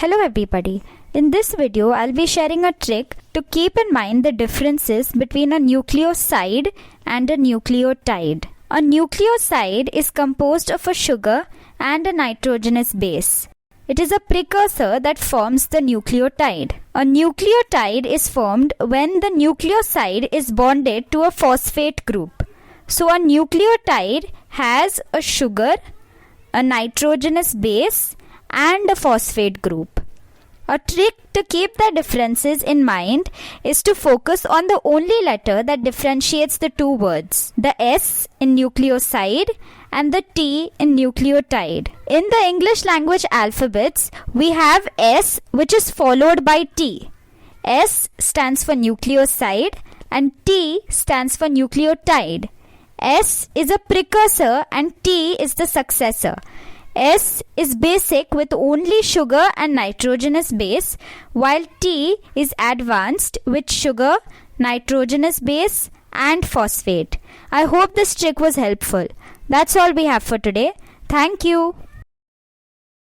Hello everybody. In this video, I'll be sharing a trick to keep in mind the differences between a nucleoside and a nucleotide. A nucleoside is composed of a sugar and a nitrogenous base. It is a precursor that forms the nucleotide. A nucleotide is formed when the nucleoside is bonded to a phosphate group. So a nucleotide has a sugar, a nitrogenous base, and a phosphate group. A trick to keep the differences in mind is to focus on the only letter that differentiates the two words, the S in nucleoside and the T in nucleotide. In the English language alphabets, we have S which is followed by T. S stands for nucleoside and T stands for nucleotide. S is a precursor and T is the successor. S is basic with only sugar and nitrogenous base, while T is advanced with sugar, nitrogenous base, and phosphate. I hope this trick was helpful. That's all we have for today. Thank you.